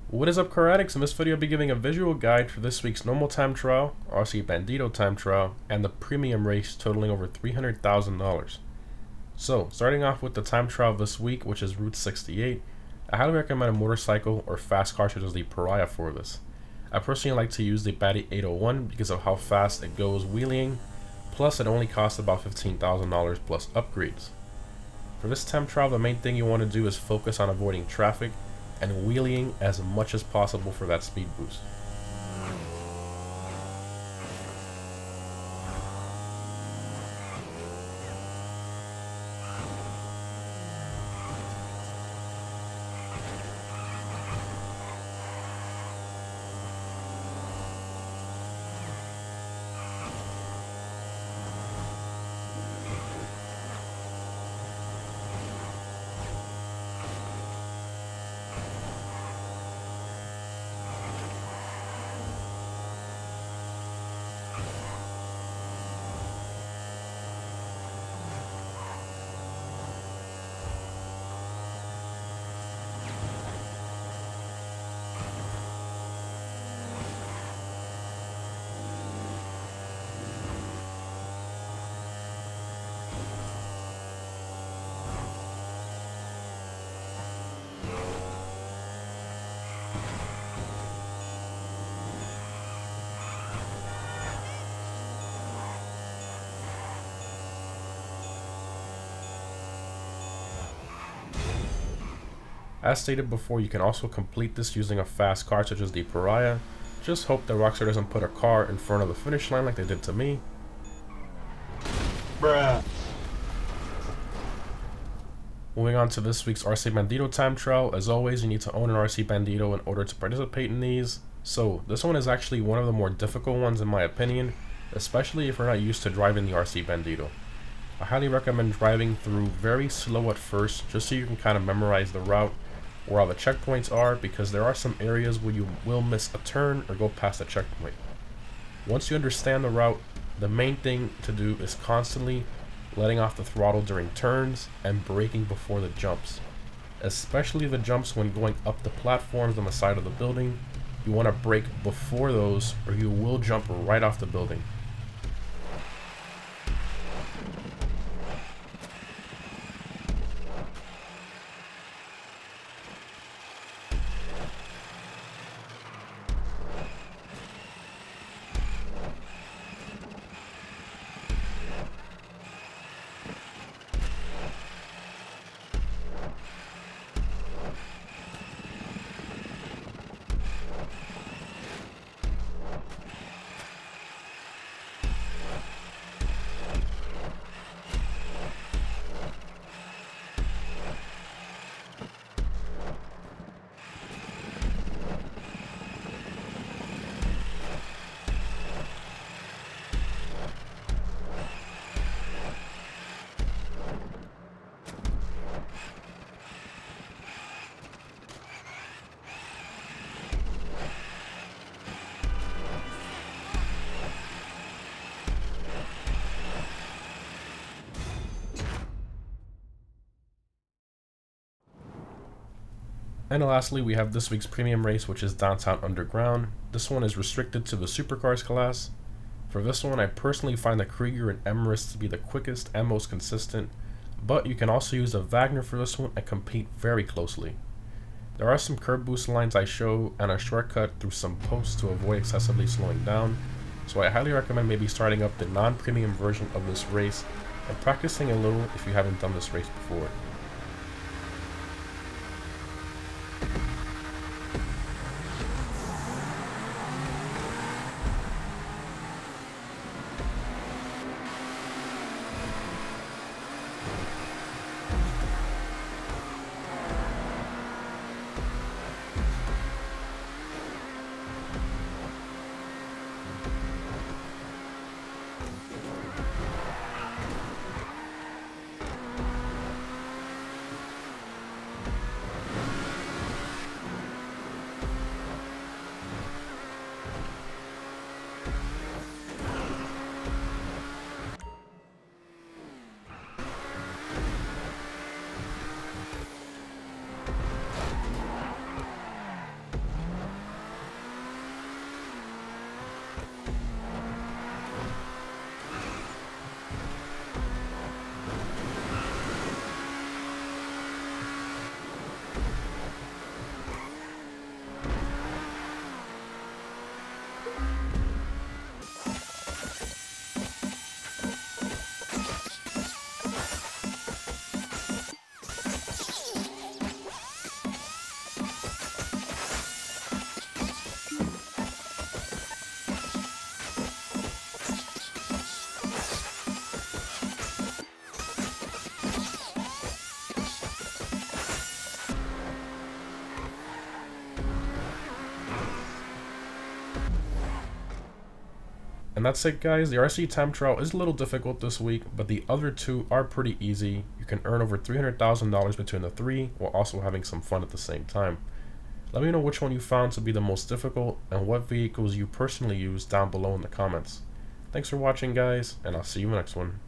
What is up, car addicts? In this video I'll be giving a visual guide for this week's normal time trial, RC Bandito time trial, and the premium race totaling over $300,000. So, starting off with the time trial this week, which is Route 68, I highly recommend a motorcycle or fast car such as the Pariah for this. I personally like to use the Bandito 801 because of how fast it goes wheeling, plus it only costs about $15,000 plus upgrades. For this time trial, the main thing you want to do is focus on avoiding traffic and wheeling as much as possible for that speed boost. As stated before, you can also complete this using a fast car such as the Pariah. Just hope that Rockstar doesn't put a car in front of the finish line like they did to me. Bruh. Moving on to this week's RC Bandito time trial. As always, you need to own an RC Bandito in order to participate in these. So this one is actually one of the more difficult ones in my opinion, especially if you're not used to driving the RC Bandito. I highly recommend driving through very slow at first, just so you can kind of memorize the route, where all the checkpoints are, because there are some areas where you will miss a turn or go past a checkpoint. Once you understand the route, the main thing to do is constantly letting off the throttle during turns and braking before the jumps. Especially the jumps when going up the platforms on the side of the building, you want to brake before those or you will jump right off the building. And lastly, we have this week's premium race, which is Downtown Underground. This one is restricted to the supercars class. For this one, I personally find the Krieger and Emirates to be the quickest and most consistent, but you can also use the Wagner for this one and compete very closely. There are some curb boost lines I show and a shortcut through some posts to avoid excessively slowing down, so I highly recommend maybe starting up the non-premium version of this race and practicing a little if you haven't done this race before. And that's it, guys. The RC time trial is a little difficult this week, but the other two are pretty easy. You can earn over $300,000 between the three while also having some fun at the same time. Let me know which one you found to be the most difficult and what vehicles you personally use down below in the comments. Thanks for watching, guys, and I'll see you in the next one.